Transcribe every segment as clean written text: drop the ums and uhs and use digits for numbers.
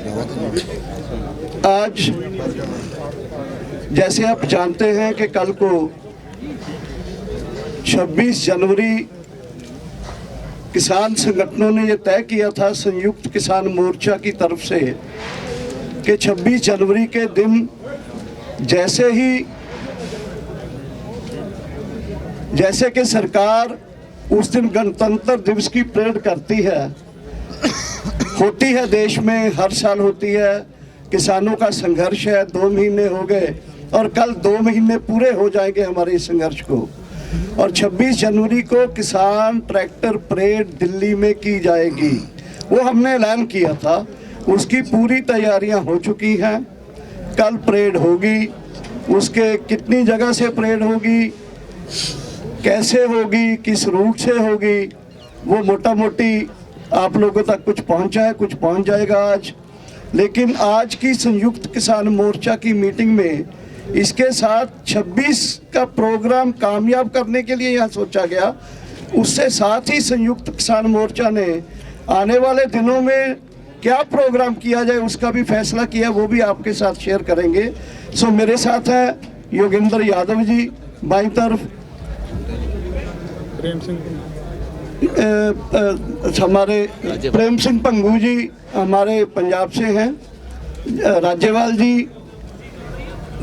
आज जैसे आप जानते हैं कि कल को 26 जनवरी किसान संगठनों ने ये तय किया था संयुक्त किसान मोर्चा की तरफ से कि 26 जनवरी के दिन जैसे कि सरकार उस दिन गणतंत्र दिवस की परेड करती है, होती है देश में, हर साल होती है। किसानों का संघर्ष है, 2 महीने हो गए और कल 2 महीने पूरे हो जाएंगे हमारे इस संघर्ष को। और 26 जनवरी को किसान ट्रैक्टर परेड दिल्ली में की जाएगी, वो हमने ऐलान किया था। उसकी पूरी तैयारियां हो चुकी हैं। कल परेड होगी, उसके कितनी जगह से परेड होगी, कैसे होगी, किस रूट से होगी, वो मोटा मोटी आप लोगों तक कुछ पहुंचा है, कुछ पहुंच जाएगा आज। लेकिन आज की संयुक्त किसान मोर्चा की मीटिंग में इसके साथ 26 का प्रोग्राम कामयाब करने के लिए यहाँ सोचा गया। उससे साथ ही संयुक्त किसान मोर्चा ने आने वाले दिनों में क्या प्रोग्राम किया जाए उसका भी फैसला किया, वो भी आपके साथ शेयर करेंगे। सो मेरे साथ हैं योगेंद्र यादव जी, बाईं तरफ हमारे प्रेम सिंह पंगू जी हमारे पंजाब से हैं, राज्यपाल जी,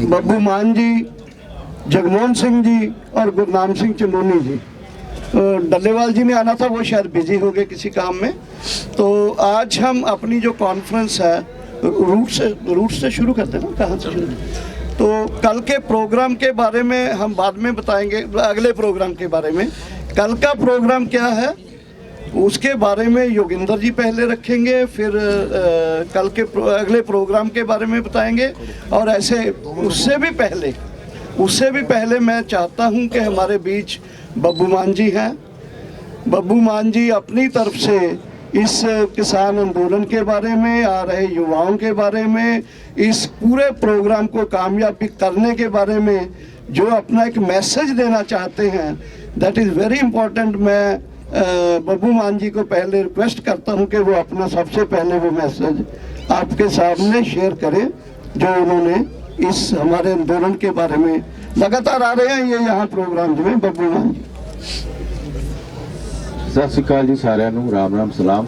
बब्बू मान जी, जगमोहन सिंह जी और गुरनाम सिंह चंदोनी जी। डल्लेवाल जी ने आना था, वो शायद बिजी हो गए किसी काम में। तो आज हम अपनी जो कॉन्फ्रेंस है रूट से शुरू करते हैं ना, कहाँ से शुरू? तो कल के प्रोग्राम के बारे में हम बाद में बताएंगे, अगले प्रोग्राम के बारे में। कल का प्रोग्राम क्या है उसके बारे में योगेंद्र जी पहले रखेंगे, फिर कल के अगले प्रोग्राम के बारे में बताएंगे। और ऐसे उससे भी पहले मैं चाहता हूं कि हमारे बीच बब्बू मान जी हैं। बब्बू मान जी अपनी तरफ से इस किसान आंदोलन के बारे में, आ रहे युवाओं के बारे में, इस पूरे प्रोग्राम को कामयाबी करने के बारे में जो अपना एक मैसेज देना चाहते हैं, दैट इज़ वेरी इम्पोर्टेंट। मैं बब्बू मान जी को पहले रिक्वेस्ट करता हूं कि वो अपना सबसे पहले वो मैसेज आपके सामने शेयर करें जो उन्होंने इस हमारे आंदोलन के बारे में लगातार आ रहे हैं ये यहाँ प्रोग्राम में। बब्बू मान जी। सत श्री अकाल जी, सारिਆਂ ਨੂੰ राम राम सलाम।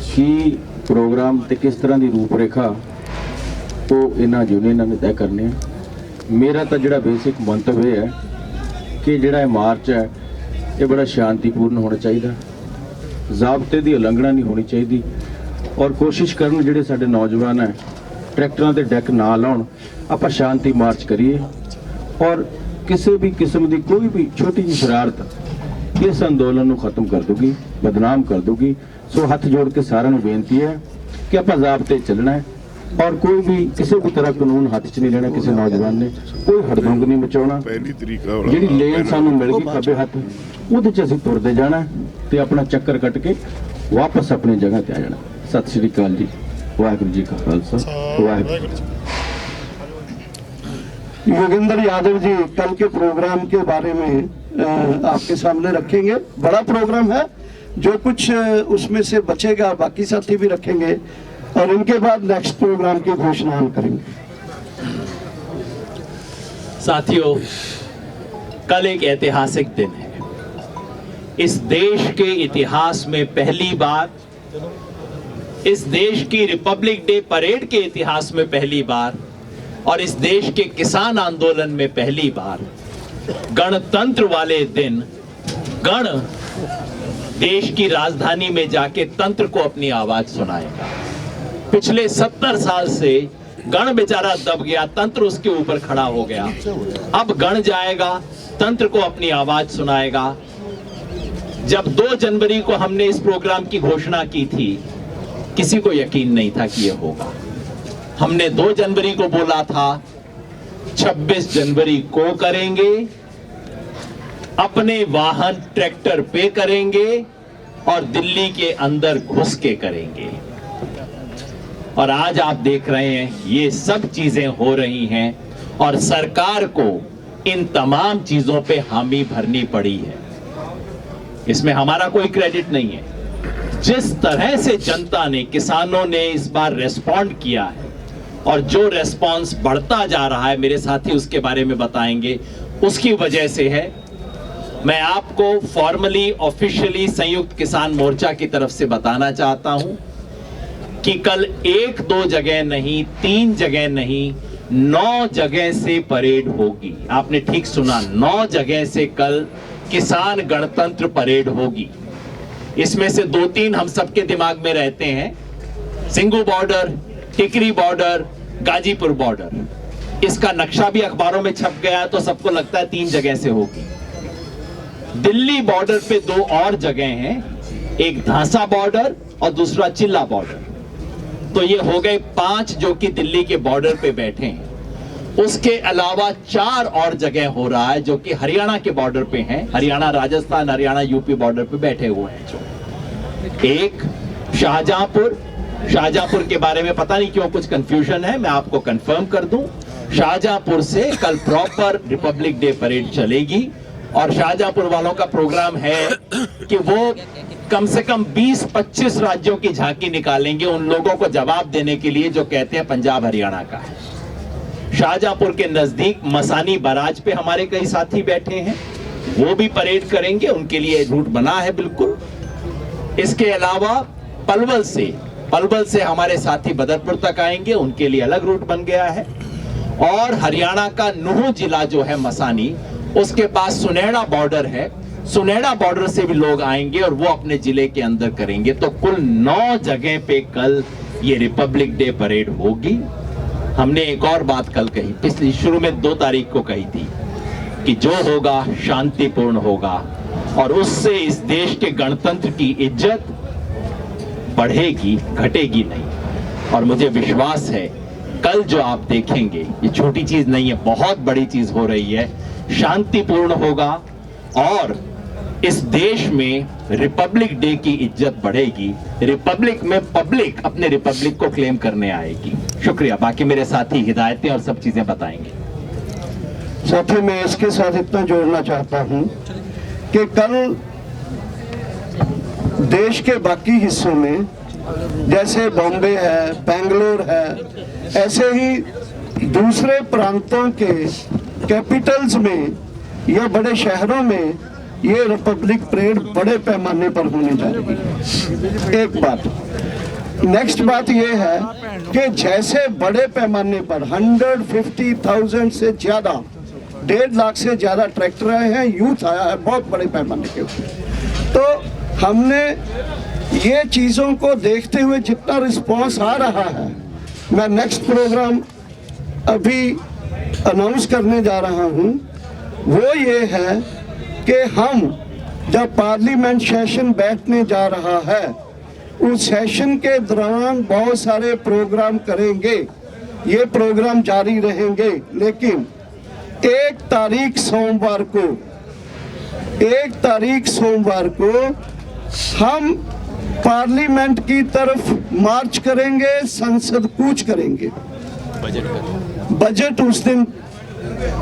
की प्रोग्राम ते किस तरह की रूपरेखा तो इन्हां यूनियनां ने तय करने। मेरा तो जिहड़ा बेसिक मंतव्य है कि जिहड़ा मार्च है ये बड़ा शांतिपूर्ण होना चाहिए, ज़ाबते की उलंघना नहीं होनी चाहिए और कोशिश करन जिहड़े साडे नौजवान है ट्रैक्टरां ते डैक ना लाउण, आपां शांति मार्च करिए और किसी भी किस्म की कोई भी छोटी जी शरारत इस अंदोलन को खत्म कर दूगी, बदनाम कर दूगी। सो हाथ जोड़ के सारिਆਂ ਨੂੰ बेनती है कि आपां ज़ाबते चलना है और कोई भी किसी भी तरह कानून हाथ च नहीं लेना। किसी नौजवान ने कोई हड़दंग नहीं मचाउणा। जिहड़ी लेन सानू मिल गई खब्बे हत्थ उहदे च असीं तुरदे जाना ते अपना चक्कर कट के वापस अपनी जगह ते आ जाना। सत श्री अकाल जी, वाहिगुरू जी का खालसा, वाहिगुरू जी। योगेंद्र यादव जी कल के प्रोग्राम के बारे में आपके सामने रखेंगे। बड़ा प्रोग्राम है, जो कुछ उसमें से बचेगा बाकी साथी भी रखेंगे और इनके बाद नेक्स्ट प्रोग्राम की घोषणा हम करेंगे। साथियों, कल एक ऐतिहासिक दिन है। इस देश के इतिहास में पहली बार, इस देश की रिपब्लिक डे परेड के इतिहास में पहली बार और इस देश के किसान आंदोलन में पहली बार गणतंत्र वाले दिन गण देश की राजधानी में जाके तंत्र को अपनी आवाज सुनाएगा। पिछले 70 साल से गण बेचारा दब गया, तंत्र उसके ऊपर खड़ा हो गया। अब गण जाएगा, तंत्र को अपनी आवाज सुनाएगा। जब 2 जनवरी को हमने इस प्रोग्राम की घोषणा की थी, किसी को यकीन नहीं था कि यह होगा। हमने 2 जनवरी को बोला था, 26 जनवरी को करेंगे, अपने वाहन ट्रैक्टर पे करेंगे और दिल्ली के अंदर घुस के करेंगे। और आज आप देख रहे हैं ये सब चीजें हो रही हैं और सरकार को इन तमाम चीजों पे हामी भरनी पड़ी है। इसमें हमारा कोई क्रेडिट नहीं है। जिस तरह से जनता ने, किसानों ने इस बार रेस्पॉन्ड किया है और जो रेस्पॉन्स बढ़ता जा रहा है, मेरे साथी उसके बारे में बताएंगे, उसकी वजह से है। मैं आपको फॉर्मली ऑफिशियली संयुक्त किसान मोर्चा की तरफ से बताना चाहता हूं कि कल 1-2 जगह नहीं, 3 जगह नहीं, 9 जगह से परेड होगी। आपने ठीक सुना, 9 जगह से कल किसान गणतंत्र परेड होगी। इसमें से 2-3 हम सबके दिमाग में रहते हैं, सिंगू बॉर्डर, टिकरी बॉर्डर, गाजीपुर बॉर्डर। इसका नक्शा भी अखबारों में छप गया तो सबको लगता है 3 जगह से होगी। दिल्ली बॉर्डर पे 2 और जगह हैं, एक धासा बॉर्डर और दूसरा चिल्ला बॉर्डर। तो ये हो गए 5 जो कि दिल्ली के बॉर्डर पे बैठे हैं। उसके अलावा 4 और जगह हो रहा है जो कि हरियाणा के बॉर्डर पे हैं, हरियाणा राजस्थान, हरियाणा यूपी बॉर्डर पे बैठे हुए हैं। जो एक शाहजहांपुर के बारे में पता नहीं क्यों कुछ कंफ्यूजन है, मैं आपको कंफर्म कर दूं, शाहजहांपुर से कल प्रॉपर रिपब्लिक डे परेड चलेगी। और शाहजहांपुर वालों का प्रोग्राम है कि वो कम से कम 20-25 राज्यों की झांकी निकालेंगे उन लोगों को जवाब देने के लिए जो कहते हैं पंजाब हरियाणा का है। शाहजहांपुर के नजदीक मसानी बराज पे हमारे कई साथी बैठे हैं, वो भी परेड करेंगे, उनके लिए रूट बना है बिल्कुल। इसके अलावा पलवल से हमारे साथी बदरपुर तक आएंगे, उनके लिए अलग रूट बन गया है। और हरियाणा का नूह जिला जो है मसानी, उसके पास सुनेड़ा बॉर्डर है, सुनेड़ा बॉर्डर से भी लोग आएंगे और वो अपने जिले के अंदर करेंगे। तो कुल 9 जगह पे कल ये रिपब्लिक डे परेड होगी। हमने एक और बात कल कही, पिछली शुरू में 2 तारीख को कही थी कि जो होगा शांतिपूर्ण होगा और उससे इस देश के गणतंत्र की इज्जत बढ़ेगी, घटेगी नहीं। और मुझे विश्वास है कल जो आप देखेंगे ये छोटी चीज नहीं है, बहुत बड़ी चीज हो रही है, शांतिपूर्ण होगा और इस देश में रिपब्लिक डे की इज्जत बढ़ेगी। रिपब्लिक में पब्लिक अपने रिपब्लिक को क्लेम करने आएगी। शुक्रिया। बाकी मेरे साथी हिदायतें और सब चीजें बताएंगे। साथी मैं इसके साथ इतना जोड़ना चाहता हूं कि कल देश के बाकी हिस्सों में जैसे बॉम्बे है, बेंगलोर है, ऐसे ही दूसरे प्रांतों के कैपिटल्स में या बड़े शहरों में ये रिपब्लिक परेड बड़े पैमाने पर होने जा रही है। एक बात। नेक्स्ट बात ये है कि जैसे बड़े पैमाने पर 150,000 से ज्यादा, 1.5 लाख से ज्यादा ट्रैक्टर आए हैं, यूथ आया है बहुत बड़े पैमाने के ऊपर, तो हमने ये चीज़ों को देखते हुए जितना रिस्पॉन्स आ रहा है, मैं नेक्स्ट प्रोग्राम अभी अनाउंस करने जा रहा हूँ, वो ये है कि हम जब पार्लियामेंट सेशन बैठने जा रहा है उस सेशन के दौरान बहुत सारे प्रोग्राम करेंगे। ये प्रोग्राम जारी रहेंगे, लेकिन 1 तारीख सोमवार को हम पार्लियामेंट की तरफ मार्च करेंगे, संसद कूच करेंगे, बजट उस दिन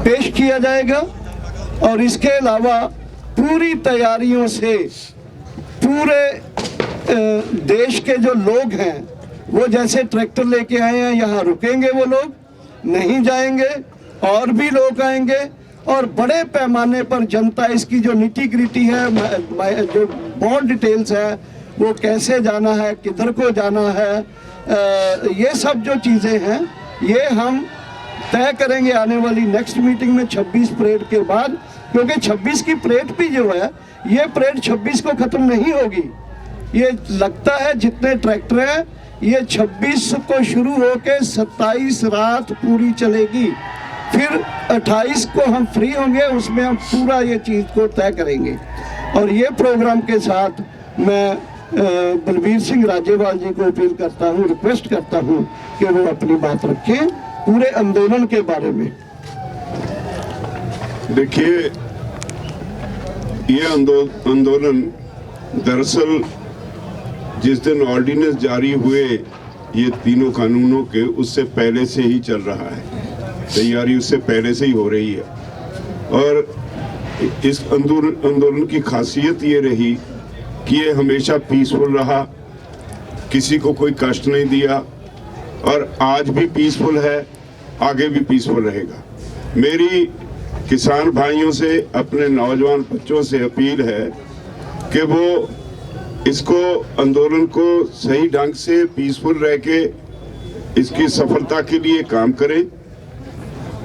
पेश किया जाएगा। और इसके अलावा पूरी तैयारियों से पूरे देश के जो लोग हैं वो जैसे ट्रैक्टर लेके आए हैं, यहाँ रुकेंगे, वो लोग नहीं जाएंगे, और भी लोग आएंगे और बड़े पैमाने पर जनता इसकी जो निटी ग्रिटी है, जो बहुत डिटेल्स है, वो कैसे जाना है, किधर को जाना है, ये सब जो चीज़ें हैं ये हम तय करेंगे आने वाली नेक्स्ट मीटिंग में 26 परेड के बाद। क्योंकि 26 की परेड भी जो है, ये परेड 26 को खत्म नहीं होगी। ये लगता है जितने ट्रैक्टर हैं ये 26 को शुरू होकर 27 रात पूरी चलेगी, फिर 28 को हम फ्री होंगे, उसमें हम पूरा ये चीज़ को तय करेंगे। और ये प्रोग्राम के साथ मैं बलबीर सिंह राजेवाल जी को अपील करता हूँ, रिक्वेस्ट करता हूँ कि वो अपनी बात रखें पूरे आंदोलन के बारे में। देखिए, ये आंदोलन दरअसल जिस दिन ऑर्डिनेंस जारी हुए ये तीनों कानूनों के, उससे पहले से ही चल रहा है, तैयारी उससे पहले से ही हो रही है। और इस आंदोलन की खासियत ये रही कि ये हमेशा पीसफुल रहा, किसी को कोई कष्ट नहीं दिया और आज भी पीसफुल है, आगे भी पीसफुल रहेगा। मेरी किसान भाइयों से, अपने नौजवान बच्चों से अपील है कि वो इसको आंदोलन को सही ढंग से पीसफुल रह के इसकी सफलता के लिए काम करें।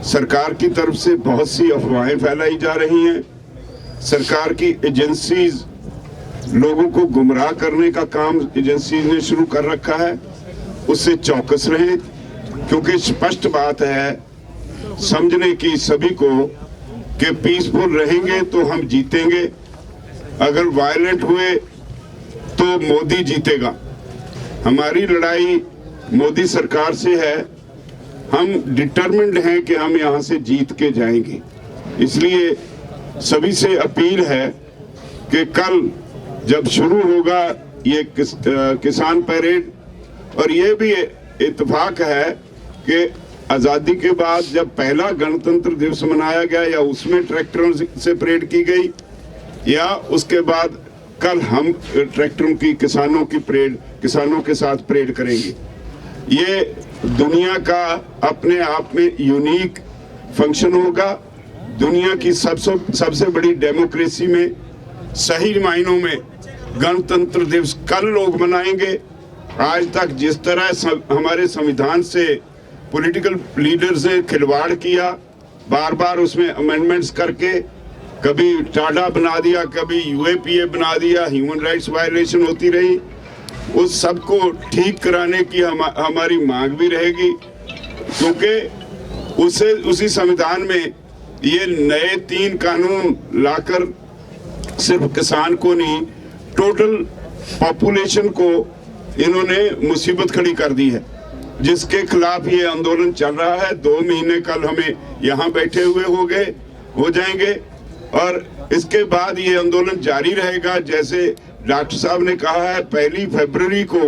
सरकार की तरफ से बहुत सी अफवाहें फैलाई जा रही हैं, सरकार की एजेंसीज लोगों को गुमराह करने का काम एजेंसी ने शुरू कर रखा है, उससे चौकस रहें, क्योंकि स्पष्ट बात है समझने की सभी को कि पीसफुल रहेंगे तो हम जीतेंगे, अगर वायलेंट हुए तो मोदी जीतेगा। हमारी लड़ाई मोदी सरकार से है, हम डिटरमिन्ड हैं कि हम यहाँ से जीत के जाएंगे। इसलिए सभी से अपील है कि कल जब शुरू होगा ये किसान परेड, और ये भी इत्तेफाक है कि आज़ादी के बाद जब पहला गणतंत्र दिवस मनाया गया या उसमें ट्रैक्टरों से परेड की गई, या उसके बाद कल हम ट्रैक्टरों की किसानों की परेड, किसानों के साथ परेड करेंगे। ये दुनिया का अपने आप में यूनिक फंक्शन होगा। दुनिया की सबसे बड़ी डेमोक्रेसी में सही मायनों में गणतंत्र दिवस कल लोग मनाएंगे। आज तक जिस तरह हमारे संविधान से पॉलिटिकल लीडर्स ने खिलवाड़ किया, बार बार उसमें अमेंडमेंट्स करके कभी टाडा बना दिया, कभी यूएपीए बना दिया, ह्यूमन राइट्स वायलेशन होती रही, उस सब को ठीक कराने की हमारी मांग भी रहेगी, क्योंकि उसी संविधान में ये नए 3 कानून लाकर सिर्फ किसान को नहीं, टोटल पॉपुलेशन को इन्होंने मुसीबत खड़ी कर दी है, जिसके खिलाफ ये आंदोलन चल रहा है। 2 महीने कल हमें यहाँ बैठे हुए हो जाएंगे और इसके बाद ये आंदोलन जारी रहेगा। जैसे डॉक्टर साहब ने कहा है, 1 फरवरी को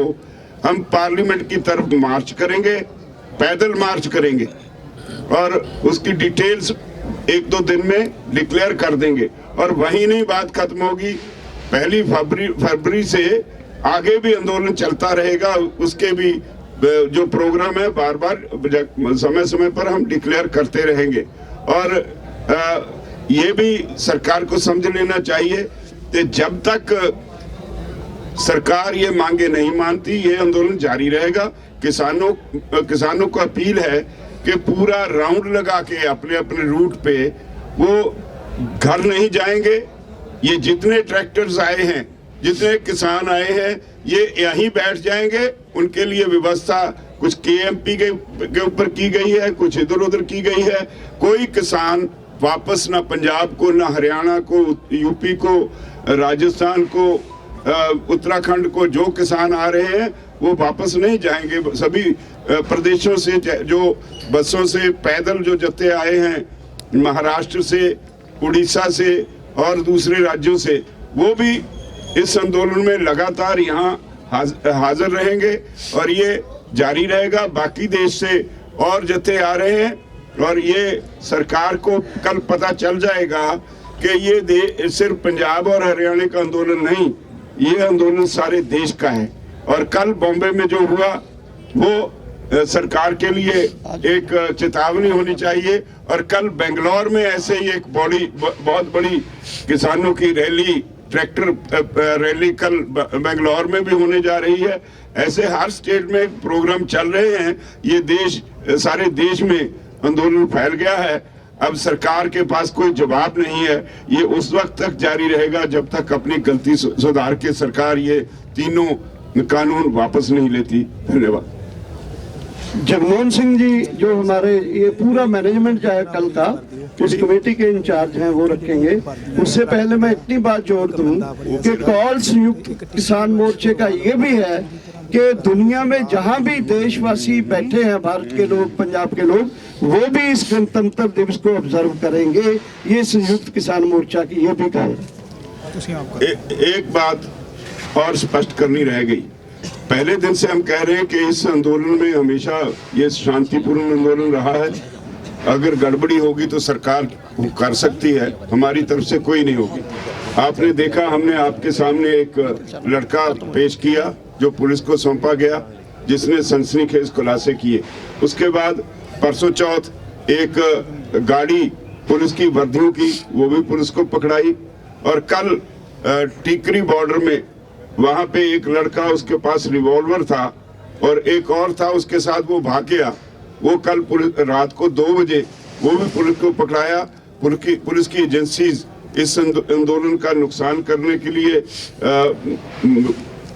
हम पार्लियामेंट की तरफ मार्च करेंगे, पैदल मार्च करेंगे और उसकी डिटेल्स 1-2 दिन में डिक्लेयर कर देंगे और वहीं नहीं बात खत्म होगी। 1 फरवरी से आगे भी आंदोलन चलता रहेगा, उसके भी जो प्रोग्राम है बार बार समय समय पर हम डिक्लेयर करते रहेंगे। और ये भी सरकार को समझ लेना चाहिए कि जब तक सरकार ये मांगे नहीं मानती, ये आंदोलन जारी रहेगा। किसानों को अपील है कि पूरा राउंड लगा के अपने अपने रूट पे वो घर नहीं जाएंगे। ये जितने ट्रैक्टर्स आए हैं, जितने किसान आए हैं, ये यहीं बैठ जाएंगे। उनके लिए व्यवस्था कुछ केएमपी के ऊपर की गई है, कुछ इधर उधर की गई है। कोई किसान वापस ना पंजाब को, ना हरियाणा को, यूपी को, राजस्थान को, उत्तराखंड को जो किसान आ रहे हैं वो वापस नहीं जाएंगे। सभी प्रदेशों से जो बसों से पैदल जो जत्थे आए हैं, महाराष्ट्र से, उड़ीसा से और दूसरे राज्यों से, वो भी इस आंदोलन में लगातार यहाँ हाजिर रहेंगे और ये जारी रहेगा। बाकी देश से और जत्थे आ रहे हैं और ये सरकार को कल पता चल जाएगा कि ये सिर्फ पंजाब और हरियाणा का आंदोलन नहीं, ये आंदोलन सारे देश का है। और कल बॉम्बे में जो हुआ वो सरकार के लिए एक चेतावनी होनी चाहिए। और कल बेंगलोर में ऐसे ही एक बहुत बड़ी किसानों की रैली, ट्रैक्टर रैली कल बेंगलोर में भी होने जा रही है। ऐसे हर स्टेट में प्रोग्राम चल रहे हैं। ये सारे देश में आंदोलन फैल गया है। अब सरकार के पास कोई जवाब नहीं है। ये उस वक्त तक जारी रहेगा जब तक अपनी गलती सुधार के सरकार ये 3 कानून वापस नहीं लेती। धन्यवाद। जगमोहन सिंह जी जो हमारे ये पूरा मैनेजमेंट जो है कल का, उस कमेटी के इंचार्ज हैं, वो रखेंगे। उससे पहले मैं इतनी बात जोड़ दूं कि कॉल संयुक्त किसान मोर्चे का ये भी है कि दुनिया में जहां भी देशवासी बैठे हैं, भारत के लोग, पंजाब के लोग, वो भी इस गणतंत्र दिवस को ऑब्जर्व करेंगे। ये संयुक्त किसान मोर्चा की ये भी कहे। एक बात और स्पष्ट करनी रह गई। पहले दिन से हम कह रहे हैं कि इस आंदोलन में हमेशा ये शांतिपूर्ण आंदोलन रहा है। अगर गड़बड़ी होगी तो सरकार कर सकती है, हमारी तरफ से कोई नहीं होगी। आपने देखा, हमने आपके सामने एक लड़का पेश किया जो पुलिस को सौंपा गया, जिसने सनसनीखेज खुलासे किए। उसके बाद परसों चौथ एक गाड़ी पुलिस की वर्दियों की, वो भी पुलिस को पकड़ाई। और कल टीकरी बॉर्डर में वहां पे एक लड़का, उसके पास रिवॉल्वर था और एक और था उसके साथ, वो भाग गया। वो कल रात को 2 बजे वो भी पुलिस को पकड़ाया। पुलिस की एजेंसीज इस आंदोलन का नुकसान करने के लिए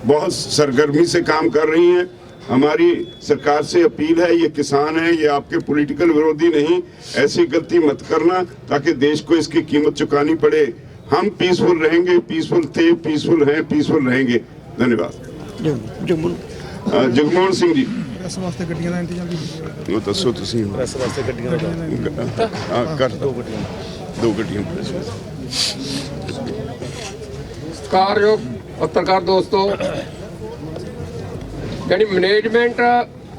बहुत सरगर्मी से काम कर रही हैं। हमारी सरकार से अपील है, ये किसान है, ये आपके पॉलिटिकल विरोधी नहीं, ऐसी गलती मत करना ताकि देश को इसकी कीमत चुकानी पड़े। हम पीसफुल रहेंगे, पीसफुल थे, पीसफुल हैं, पीसफुल रहेंगे। धन्यवाद। जगमोहन सिंह जी, ਇਸ ਵਾਸਤੇ ਗੱਡੀਆਂ ਦਾ ਇੰਤਜ਼ਾਮ ਕੀਤਾ वो दसो तुसी। ਇਸ ਵਾਸਤੇ ਗੱਡੀਆਂ ਦਾ कर दो गड्डियां प्रेस वास्ते। ਸਤਿਕਾਰਯੋਗ ਪੱਤਰਕਾਰ ਦੋਸਤੋ, ਯਾਨੀ ਮੈਨੇਜਮੈਂਟ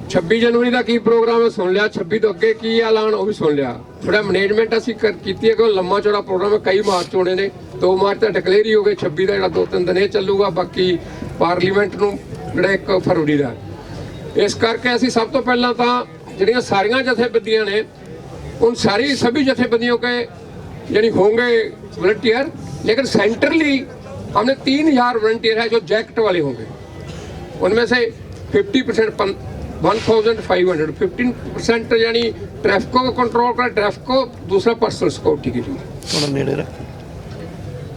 26 ਜਨਵਰੀ ਦਾ ਕੀ ਪ੍ਰੋਗਰਾਮ ਹੈ ਸੁਣ ਲਿਆ, 26 ਤੋਂ ਅੱਗੇ ਕੀ ਐਲਾਨ ਉਹ ਵੀ ਸੁਣ ਲਿਆ। ਥੋੜਾ ਮੈਨੇਜਮੈਂਟ ਅਸੀਂ ਕੀਤੀ ਹੈ ਕਿ ਲੰਮਾ ਚੌੜਾ ਪ੍ਰੋਗਰਾਮ ਹੈ, ਕਈ ਮਾਰਚ ਹੋਣੇ ਨੇ, 2 ਮਾਰਚ ਤਾਂ ਡਿਕਲੇਅਰ ਹੀ ਹੋ ਗਏ, 26 ਦਾ ਜਿਹੜਾ 2-3 ਦਿਨ ਇਹ ਚੱਲੂਗਾ, ਬਾਕੀ ਪਾਰਲੀਮੈਂਟ ਨੂੰ ਜਿਹੜਾ 1 ਫਰਵਰੀ ਦਾ। ਇਸ ਕਰਕੇ ਅਸੀਂ ਸਭ ਤੋਂ ਪਹਿਲਾਂ ਤਾਂ ਜਿਹੜੀਆਂ ਸਾਰੀਆਂ ਜਥੇਬੰਦੀਆਂ ਨੇ उन सारी सभी जथेबंदियों के यानी होंगे वॉलंटियर, लेकिन सेंट्रली हमने 3000 वॉलंटियर है जो जैक्ट वाले होंगे। उनमें से 50% 1500 15% यानी ट्रैफिको को कंट्रोल कर, ट्रैफिको दूसरा पर्सनल सिक्योरिटी के लिए।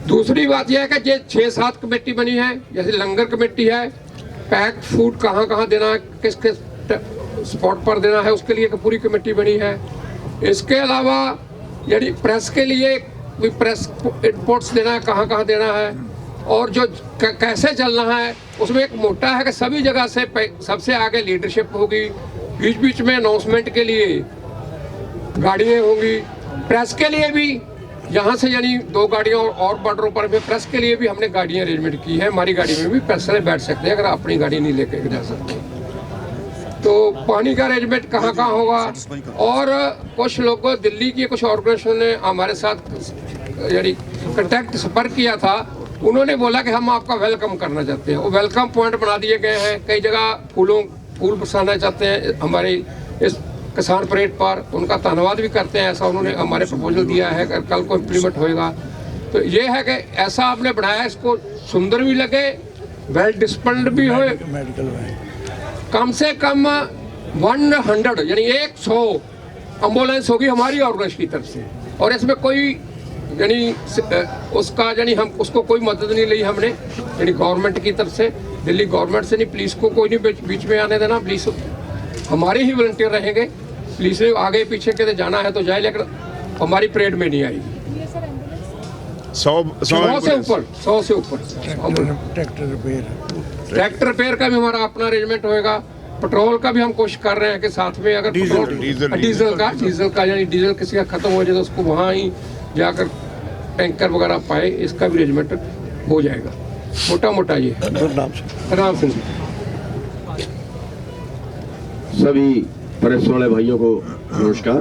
दूसरी बात यह है कि 6-7 कमेटी बनी है, जैसे लंगर कमेटी है, पैक्ड फूड कहाँ कहाँ देना है, किस किस स्पॉट पर देना है, उसके लिए एक पूरी कमेटी बनी है। इसके अलावा यानी प्रेस के लिए भी प्रेस इनपुट्स देना है, कहाँ कहाँ देना है और जो कैसे चलना है, उसमें एक मोटा है कि सभी जगह से सबसे आगे लीडरशिप होगी। बीच बीच में अनाउंसमेंट के लिए गाड़ियाँ होंगी, प्रेस के लिए भी यहाँ से यानी 2 गाड़ियाँ और बॉर्डरों पर भी प्रेस के लिए भी हमने गाड़ियाँ अरेंजमेंट की है। हमारी गाड़ी में भी प्रेस वाले बैठ सकते हैं अगर अपनी गाड़ी नहीं लेके जा सकते। तो पानी का अरेंजमेंट कहाँ कहाँ होगा। और कुछ लोगों, दिल्ली की कुछ ऑर्गेनाइजेशन ने हमारे साथ यानी कांटेक्ट संपर्क किया था, उन्होंने बोला कि हम आपका वेलकम करना चाहते हैं। वो वेलकम पॉइंट बना दिए गए हैं, कई जगह फूल बरसाना चाहते हैं हमारे इस किसान परेड पर, उनका धन्यवाद भी करते हैं। ऐसा उन्होंने हमारे प्रपोजल दिया है, कल को इम्प्लीमेंट होएगा। तो ये है कि ऐसा आपने बनाया, इसको सुंदर भी लगे, वेल डिसिप्लिन्ड भी हो, कम से कम 100 यानी 100 एम्बुलेंस होगी हमारी ऑर्गेनाइजेशन की तरफ से। और इसमें कोई यानी उसका यानी हम उसको कोई मदद नहीं ली हमने यानी गवर्नमेंट की तरफ से, दिल्ली गवर्नमेंट से नहीं। पुलिस को कोई नहीं बीच में आने देना, पुलिस हमारे ही वॉलंटियर रहेंगे। पुलिस ने आगे पीछे के जाना है तो जाए, लेकिन हमारी परेड में नहीं आएगी। 100 से ऊपर ट्रैक्टर रिपेयर का भी हमारा अपना अरेंजमेंट होएगा। पेट्रोल का भी हम कोशिश कर रहे हैं कि साथ में अगर डीजल का यानी डीजल किसी का खत्म हो जाए तो उसको वहाँ ही जाकर टैंकर वगैरह पाए, इसका भी अरेंजमेंट हो जाएगा। मोटा मोटा ये राम सिंह। सभी प्रेस वाले भाइयों को नमस्कार।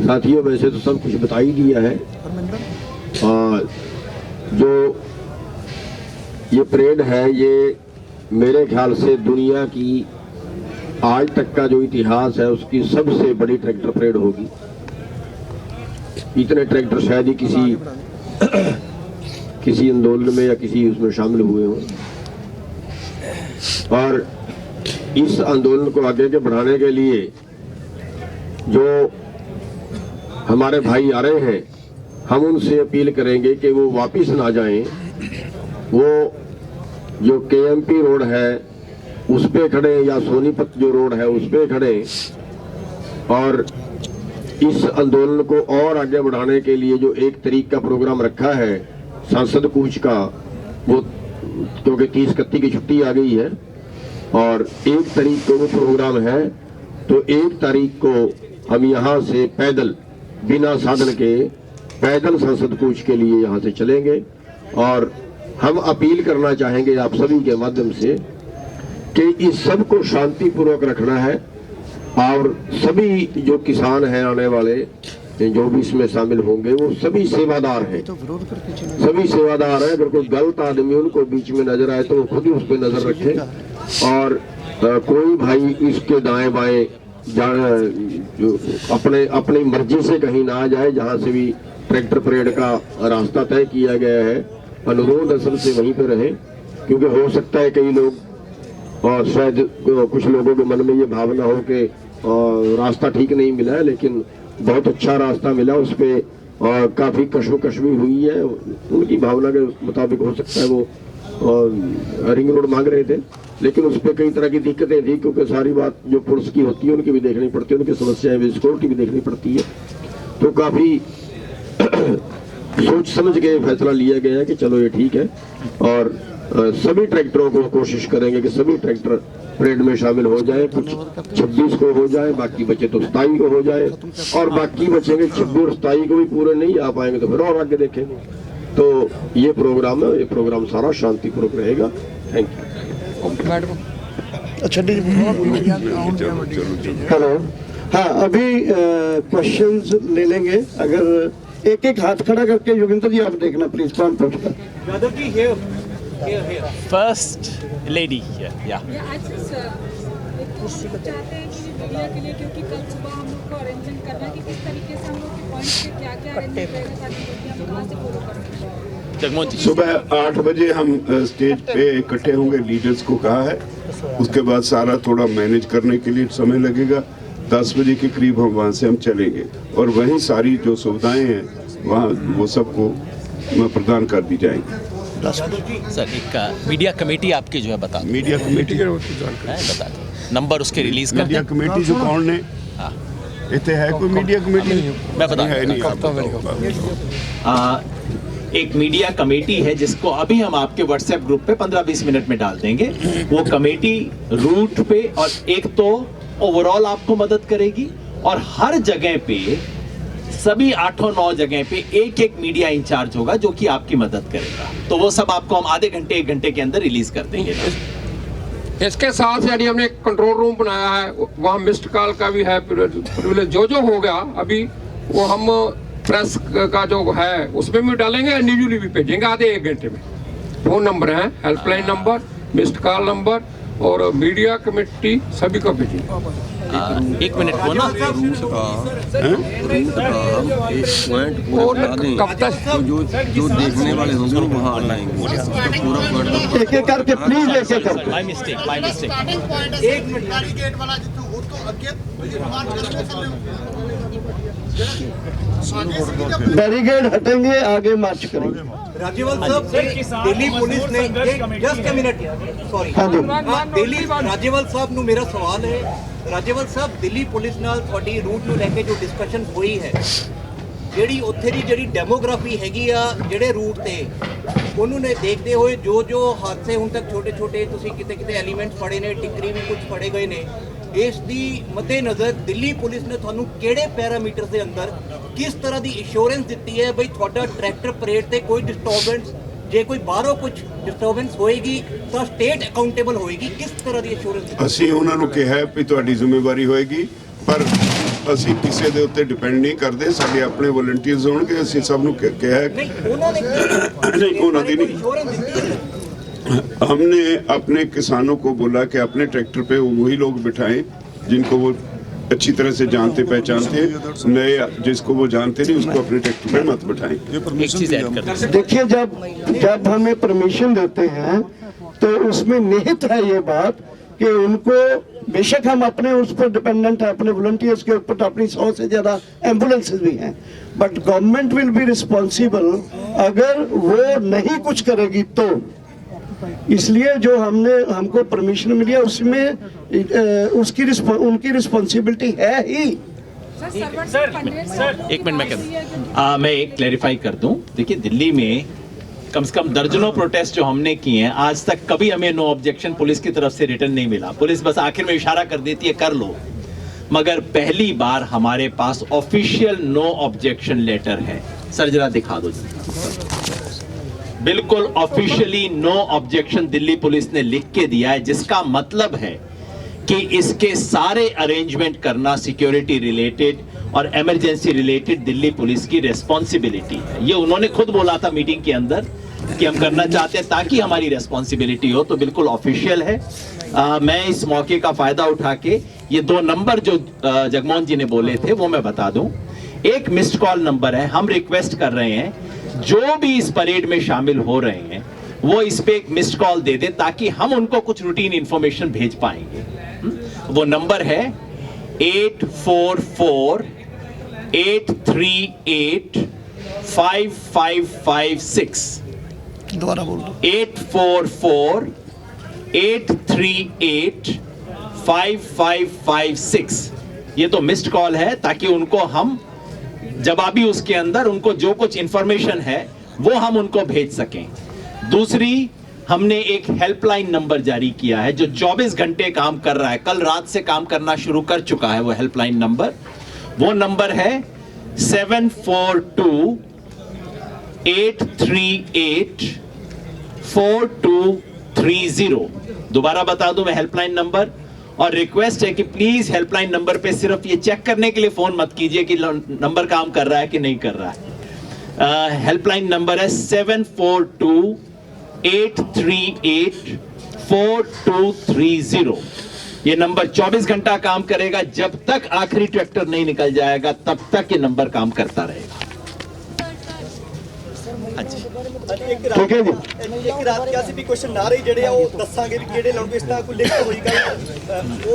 साथियों, वैसे तो सब कुछ बता ही दिया है। और जो ये परेड है, ये मेरे ख्याल से दुनिया की आज तक का जो इतिहास है उसकी सबसे बड़ी ट्रैक्टर परेड होगी। इतने ट्रैक्टर शायद ही किसी आंदोलन में या किसी उसमें शामिल हुए हों। और इस आंदोलन को आगे के बढ़ाने के लिए जो हमारे भाई आ रहे हैं, हम उनसे अपील करेंगे कि वो वापस ना जाएं। वो जो केएमपी रोड है उस पे खड़े या सोनीपत जो रोड है उस पे खड़े और इस आंदोलन को और आगे बढ़ाने के लिए जो 1 तारीख का प्रोग्राम रखा है सांसद कूच का, वो क्योंकि 30-31 की छुट्टी आ गई है और 1 तारीख को वो प्रोग्राम है, तो 1 तारीख को हम यहाँ से पैदल बिना साधन के पैदल संसद कूच के लिए यहाँ से चलेंगे। और हम अपील करना चाहेंगे आप सभी के माध्यम से कि इस सब को शांतिपूर्वक रखना है। और सभी जो किसान हैं आने वाले जो भी इसमें शामिल होंगे वो सभी सेवादार हैं, सभी सेवादार हैं। अगर कोई गलत आदमी उनको बीच में नजर आए तो वो खुद ही उस पर नजर रखे और कोई भाई इसके दाएं बाएं जो अपनी मर्जी से कहीं ना जाए। जहां से भी ट्रैक्टर परेड का रास्ता तय किया गया है, अनुरोध असल से वहीं पे रहे, क्योंकि हो सकता है कई लोग और शायद कुछ लोगों के मन में ये भावना हो कि रास्ता ठीक नहीं मिला है, लेकिन बहुत अच्छा रास्ता मिला, उस पर काफी कशमकश भी हुई है। उनकी भावना के मुताबिक हो सकता है वो रिंग रोड मांग रहे थे, लेकिन उस पर कई तरह की दिक्कतें थी, क्योंकि सारी बात जो पुलिस की होती है उनकी भी देखनी पड़ती है, उनकी समस्याएं भी सिक्योरिटी भी देखनी पड़ती है। तो काफी सोच समझ के फैसला लिया गया है कि चलो ये ठीक है, और सभी ट्रैक्टरों को कोशिश करेंगे कि सभी ट्रैक्टर परेड में शामिल हो जाए। कुछ 26 को हो जाए, बाकी बचे तो 27 को हो जाए, और बाकी बचेंगे 26 और 27 को भी पूरे नहीं आ पाएंगे तो फिर और आगे देखेंगे। तो ये प्रोग्राम है, ये प्रोग्राम सारा शांतिपूर्वक रहेगा। Thank you. अच्छा हेलो, हाँ अभी क्वेश्चंस ले लेंगे। अगर एक एक हाथ खड़ा करके योगेंद्र जी आप देखना प्लीज, कौन पूछता। फर्स्ट लेडी हियर, या चाहते हैं कि मीडिया के लिए, क्योंकि कल सुबह हम लोग को अरेंजमेंट करना है कि किस तरीके से हम लोग के पॉइंट्स पे क्या क्या अरेंजमेंट रहेगा, ताकि हम कहाँ से फॉलो कर सकते हैं। जगमोहन जी, सुबह 8 बजे हम स्टेज पे इकट्ठे होंगे, लीडर्स को कहा है। उसके बाद सारा थोड़ा मैनेज करने के लिए समय लगेगा। 10 बजे के करीब हम वहाँ से हम चलेंगे, और वहीं सारी जो सुविधाएं हैं वहाँ वो सबको प्रदान कर दी जाएंगी। सर एक मीडिया कमेटी आपकी जो है बता दो। मीडिया कमेटी है, बता दो नंबर उसके रिलीज कर मीडिया दें। कमेटी जो कौन ने इतने है कोई मीडिया कमेटी मैं बता है नहीं। एक मीडिया कमेटी है जिसको अभी हम आपके व्हाट्सएप ग्रुप पे 15-20 मिनट में डाल देंगे। वो कमेटी रूट पे और एक तो ओवरऑल आपको मदद करेगी, और हर जगह पे सभी 8-9 जगह पे एक एक मीडिया इंचार्ज होगा जो कि आपकी मदद करेगा। तो वो सब आपको हम आधे घंटे 1 घंटे के अंदर रिलीज कर देंगे। इसके साथ यानी हमने कंट्रोल रूम बनाया है, वहाँ मिस्ड कॉल का भी है प्रिविलेज। जो हो गया अभी वो हम प्रेस का जो है उसमें भी डालेंगे, इंडिविजुअली भी भेजेंगे आधे 1 घंटे में। फोन नंबर है, helpline number, missed call number, और मीडिया कमेटी सभी को भेजेंगे। 1 मिनट को ना कब तक जो देखने वाले होंगे वो वहाँ आ जाएंगे। पूरा एक एक करके प्लीज, एक एक करके। By mistake. एक मिनट बैरिकेड वाला जितो वो तो अगे बैरिकेड हटेंगे, आगे मार्च करेंगे। राज्यपाल साहब, दिल्ली पुलिस ने जस्ट अ मिनट सॉरी हाँ जी। दिल्ली राज्यपाल साहब ਨੂੰ ਮੇਰਾ ਸਵਾਲ ਹੈ। राज्यपाल साहब, दिल्ली पुलिस ਨਾਲ ਤੁਹਾਡੀ रूट ਨੂੰ ਲੈ ਕੇ ਜੋ ਡਿਸਕਸ਼ਨ ਹੋਈ ਹੈ, ਜਿਹੜੀ ਉੱਥੇ ਦੀ ਜਿਹੜੀ ਡੈਮੋਗ੍ਰਾਫੀ ਹੈਗੀ ਆ ਜਿਹੜੇ ਰੂਟ ਤੇ, ਉਹਨੂੰ ਨੇ ਦੇਖਦੇ ਹੋਏ ਜੋ ਹਾਦਸੇ ਹੁਣ ਤੱਕ ਛੋਟੇ ਤੁਸੀਂ ਕਿਤੇ ਐਲੀਮੈਂਟਸ ਫੜੇ ਨੇ, ਟਿਕਰੀ ਵੀ ਕੁਝ ਫੜੇ ਗਏ ਨੇ, ਇਸ ਦੀ ਮੱਦੇਨਜ਼ਰ ਦਿੱਲੀ ਪੁਲਿਸ ਨੇ ਤੁਹਾਨੂੰ ਕਿਹੜੇ ਪੈਰਾਮੀਟਰ ਦੇ ਅੰਦਰ ਕਿਸ ਤਰ੍ਹਾਂ ਦੀ ਇੰਸ਼ੋਰੈਂਸ ਦਿੱਤੀ ਹੈ ਬਈ ਤੁਹਾਡਾ ਟਰੈਕਟਰ ਪਰੇਡ ਤੇ ਕੋਈ ਡਿਸਟਰਬੈਂਸ, ਜੇ ਕੋਈ ਬਾਹਰੋਂ ਕੁਝ ਡਿਸਟਰਬੈਂਸ ਹੋਏਗੀ ਤਾਂ ਸਟੇਟ ਅਕਾਊਂਟੇਬਲ ਹੋਏਗੀ, ਕਿਸ ਤਰ੍ਹਾਂ ਦੀ ਇੰਸ਼ੋਰੈਂਸ? ਅਸੀਂ ਉਹਨਾਂ ਨੂੰ ਕਿਹਾ ਵੀ ਤੁਹਾਡੀ ਜ਼ਿੰਮੇਵਾਰੀ ਹੋਏਗੀ, ਪਰ ਅਸੀਂ ਕਿਸੇ ਦੇ ਉੱਤੇ ਡਿਪੈਂਡ ਨਹੀਂ ਕਰਦੇ। ਸਾਡੇ ਆਪਣੇ ਵਲੰਟੀਅਰਸ ਹੋਣਗੇ, ਅਸੀਂ ਸਭ ਨੂੰ ਕਿਹਾ ਹੈ। ਨਹੀਂ ਉਹਨਾਂ ਨੇ नहीं ਉਹਨਾਂ ਦੀ नहीं, इंश्योरेंस ਦਿੱਤੀ है। हमने अपने किसानों को बोला कि अपने ट्रैक्टर पे वही लोग बिठाएं जिनको वो अच्छी तरह से जानते पहचानते हैं, नए जिसको वो जानते नहीं उसको अपने ट्रैक्टर पे मत बिठाएं। एक चीज ऐड कर दें। देखिए, जब हमें परमिशन देते हैं तो उसमें निहित है ये बात कि उनको, बेशक हम अपने उस पर डिपेंडेंट है, अपने वॉलंटियर्स के ऊपर अपनी 100 से ज़्यादा एम्बुलेंसेज भी हैं, but government will be responsible अगर वो नहीं कुछ करेगी तो। इसलिए जो हमको परमिशन मिली है उसमें उनकी रिस्पॉन्सिबिलिटी है ही। सर 1 मिनट में कर मैं एक क्लैरिफाई कर दूं। देखिए, दिल्ली में कम से कम दर्जनों प्रोटेस्ट जो हमने किए हैं, आज तक कभी हमें नो ऑब्जेक्शन पुलिस की तरफ से रिटर्न नहीं मिला। पुलिस बस आखिर में इशारा कर देती है कर लो, मगर पहली बार हमारे पास ऑफिशियल नो ऑब्जेक्शन लेटर है। सर जरा दिखा दो जी। बिल्कुल officially no objection Delhi police ने लिख के दिया है, जिसका मतलब है कि इसके सारे अरेंजमेंट करना सिक्योरिटी रिलेटेड और इमरजेंसी रिलेटेड दिल्ली पुलिस की रेस्पॉन्सिबिलिटी है। ये उन्होंने खुद बोला था मीटिंग के अंदर कि हम करना चाहते हैं ताकि हमारी रेस्पॉन्सिबिलिटी हो, तो बिल्कुल ऑफिशियल है। मैं इस मौके का फायदा उठा के ये 2 नंबर जो जगमोहन जी ने बोले थे वो मैं बता दूं। एक मिस्ड कॉल नंबर है, हम रिक्वेस्ट कर रहे हैं जो भी इस परेड में शामिल हो रहे हैं वो इस पे एक मिस्ड कॉल दे दे ताकि हम उनको कुछ रूटीन इंफॉर्मेशन भेज पाएंगे। वो नंबर है 844-838-5556। दोबारा बोल दो। 844-838-5556। ये तो मिस्ड कॉल है ताकि उनको हम जवाबी उसके अंदर उनको जो कुछ इंफॉर्मेशन है वो हम उनको भेज सकें। दूसरी, हमने एक हेल्पलाइन नंबर जारी किया है जो 24 घंटे काम कर रहा है, कल रात से काम करना शुरू कर चुका है वो हेल्पलाइन नंबर। वो नंबर है 742-838-4230। दोबारा बता दूं मैं हेल्पलाइन नंबर, और रिक्वेस्ट है कि प्लीज हेल्पलाइन नंबर पे सिर्फ ये चेक करने के लिए फोन मत कीजिए कि नंबर काम कर रहा है कि नहीं कर रहा है। हेल्पलाइन नंबर है 742-838-4230। ये नंबर 24 घंटा काम करेगा, जब तक आखिरी ट्रैक्टर नहीं निकल जाएगा तब तक ये नंबर काम करता रहेगा। ठीक है जी। ਇੱਕ ਰਾਤ ਕਿਹਾ ਸੀ ਵੀ ਕੁਐਸਚਨ ਨਾਰੇ ਜਿਹੜੇ ਆ ਉਹ ਦੱਸਾਂਗੇ ਵੀ ਕਿਹੜੇ ਲਾਉਣਗੇ, ਇਸ ਤਰ੍ਹਾਂ ਕੋਈ ਲਿਖਤ ਹੋਏਗਾ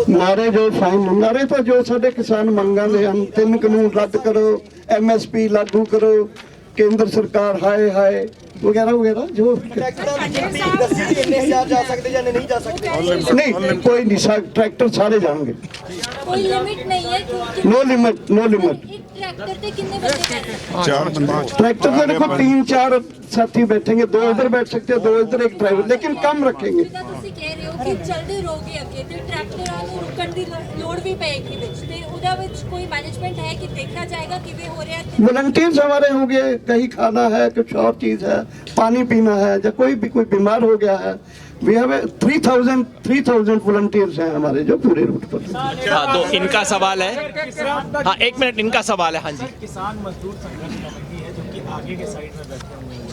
ਨਾਰੇ ਜੋ ਸਾਈਨ ਨਾਰੇ ਤਾਂ ਜੋ ਸਾਡੇ ਕਿਸਾਨ ਮੰਗਾਂਗੇ ਹਨ, 3 ਕਾਨੂੰਨ ਰੱਦ ਕਰੋ, MSP ਲਾਗੂ ਕਰੋ, ਕੇਂਦਰ ਸਰਕਾਰ ਹਾਏ ਹਾਏ वगैरह वगैरह जो कितने हजार जा सकते या नहीं जा सकते? नहीं, कोई नहीं, ट्रैक्टर सारे जाएंगे, कोई लिमिट नहीं है। No limit, no limit. Tractor पे कितने बंदे बैठे? 4 बंदे ट्रैक्टर में देखो 3-4 साथी बैठेंगे, 2 इधर बैठ सकते हैं, 2 इधर, एक ड्राइवर, लेकिन कम रखेंगे। ਤੁਸੀਂ ਕਹਿ ਰਹੇ ਹੋ ਕਿ ਚਲਦੇ ਰਹੋਗੇ ਅੱਗੇ ਤੇ ਟਰੈਕਟਰਾਂ ਨੂੰ ਰੁਕਣ ਦੀ ਲੋੜ ਵੀ ਪਏਗੀ ਵਿੱਚ, ਤੇ ਉਹਦਾ ਵਿੱਚ ਕੋਈ ਮੈਨੇਜਮੈਂਟ ਹੈ ਕਿ देखा जाएगा किਵੇਂ हो रहा है? वॉलंटियर्स हमारे होंगे, कहीं खाना है, कुछ और चीज है, पानी पीना है, या कोई बीमार हो गया है। वी हैव 3,000 वॉलंटियर्स हैं हमारे जो पूरे रूट पर। हाँ, तो इनका सवाल है, हाँ 1 मिनट, इनका सवाल है। हाँ जी, किसान मजदूर संघर्ष कमेटी है जो कि आगे के साइड में बैठे हुए हैं,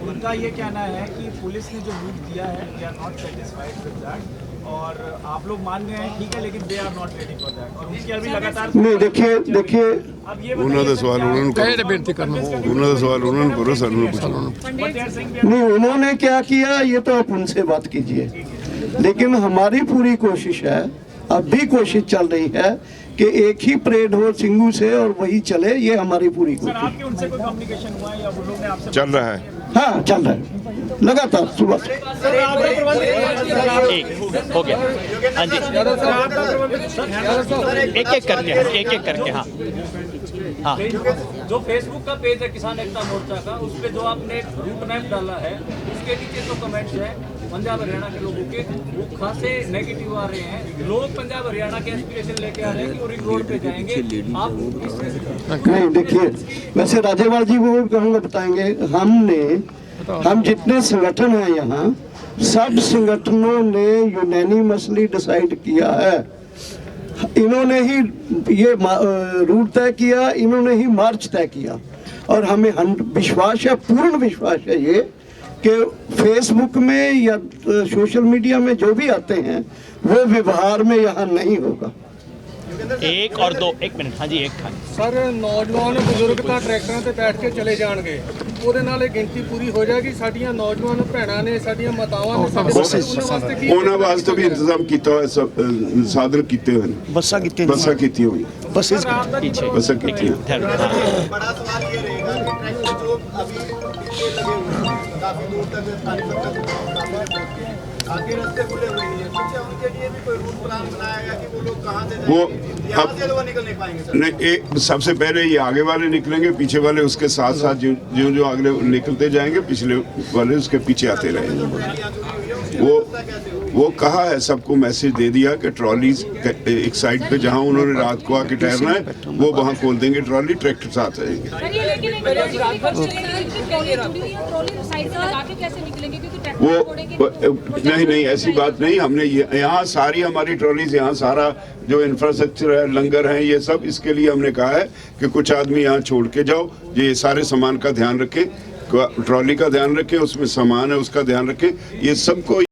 उनका ये कहना है कि पुलिस ने जो लूट किया है they are not satisfied with that, और आप लोग मान गए हैं ठीक है, लेकिन they are not ready for that, और उनकी अभी लगातार नहीं, देखिए अब ये ਉਹਨਾਂ ਦਾ ਸਵਾਲ ਉਹਨਾਂ ਨੂੰ ਕਰੋ, ਉਹਨਾਂ ਦਾ ਸਵਾਲ ਉਹਨਾਂ ਨੂੰ ਕਰੋ, ਸਾਨੂੰ ਪੁੱਛੋ। नहीं, उन्होंने क्या किया ये तो आप उनसे बात कीजिए, लेकिन हमारी पूरी कोशिश है, अब भी कोशिश चल रही है कि एक ही परेड हो सिंगू से और वही चले, ये हमारी पूरी कोशिश। आपके उनसे कोई कम्युनिकेशन हुआ है या वो लोग ने आपसे चल रहा है? हाँ, चल रहा है लगातार सुबह से। एक हो गया। हाँ जी, एक एक करके हाँ हाँ। जो फेसबुक का पेज है किसान एकता मोर्चा का, उस पे जो आपने रूट मैप डाला है उसके नीचे जो कमेंट्स है पंजाब हरियाणा के लोगों के, वो खासे नेगेटिव आ रहे हैं। लोग पंजाब हरियाणा के एस्पिरेशन लेके आ रहे हैं कि वो रिंग रोड पे जाएंगे। आप नहीं, देखिए वैसे राजेवाल जी वो कहूँगा बताएंगे, हम जितने संगठन हैं यहाँ, सब संगठनों ने यूनानिमसली डिसाइड किया है, इन्होंने ही ये रूट तय किया, इन्होंने ही मार्च तय किया, और हमें विश्वास है, पूर्ण विश्वास है ये कि फेसबुक में या सोशल मीडिया में जो भी आते हैं वो व्यवहार में यहाँ नहीं होगा। 1 और 2, 1 मिनट। हाँ जी, एक खाली ਸਰ ਨੌਜਵਾਨ ਬਜ਼ੁਰਗ ਤਾਂ ਟਰੈਕਟਰਾਂ ਤੇ ਬੈਠ ਕੇ ਚਲੇ ਜਾਣਗੇ, ਉਹਦੇ ਨਾਲ ਇਹ ਗਿਣਤੀ ਪੂਰੀ ਹੋ ਜਾਏਗੀ। ਸਾਡੀਆਂ ਨੌਜਵਾਨ ਭੈਣਾਂ ਨੇ, ਸਾਡੀਆਂ ਮਾਤਾਵਾਂ ਨੇ, ਸਾਡੇ ਬੱਚੇ ਉਹਨਾਂ ਵਾਸਤੇ ਕੀ ਉਹਨਾਂ ਵਾਸਤੇ ਵੀ ਇੰਤਜ਼ਾਮ ਕੀਤਾ ਹੋਇਆ, ਸਭ ਸਾਧਨ ਕੀਤੇ ਹੋਏ ਨੇ, ਬੱਸਾਂ ਕੀਤੀਆਂ ਹੋਈਆਂ, ਬੱਸਾਂ ਕੀਤੀਆਂ बड़ा सवाल ये रहेगा कि ट्रैक्टर जो अभी पीछे लगे हुए हैं काफी दूर तक आगे रास्ते खुले हुए हैं, क्या उनके लिए भी कोई रूट प्लान बनाया गया कि वो लोग कहाँ से वो जाएंगे? यहाँ से लोग निकल नहीं पाएंगे सर? नहीं, सबसे पहले ये आगे वाले निकलेंगे, पीछे वाले उसके साथ साथ जो आगे निकलते जाएंगे, पिछले वाले उसके पीछे आते रहेंगे। वो कहा है, सबको मैसेज दे दिया कि ट्रॉलीज एक साइड पे जहां उन्होंने रात को आके ठहरना है वो वहां खोल देंगे ट्रॉली, ट्रैक्टर साथ आएंगे। ट्रॉली साइड से लगा के कैसे निकलेंगे, क्योंकि नहीं ऐसी बात नहीं। हमने यहाँ सारी हमारी ट्रॉलीज, यहाँ सारा जो इंफ्रास्ट्रक्चर है, लंगर है, ये सब इसके लिए हमने कहा है कि कुछ आदमी यहाँ छोड़ के जाओ, ये सारे सामान का ध्यान रखें, ट्रॉली का ध्यान रखें, उसमें सामान है उसका ध्यान रखें, ये सबको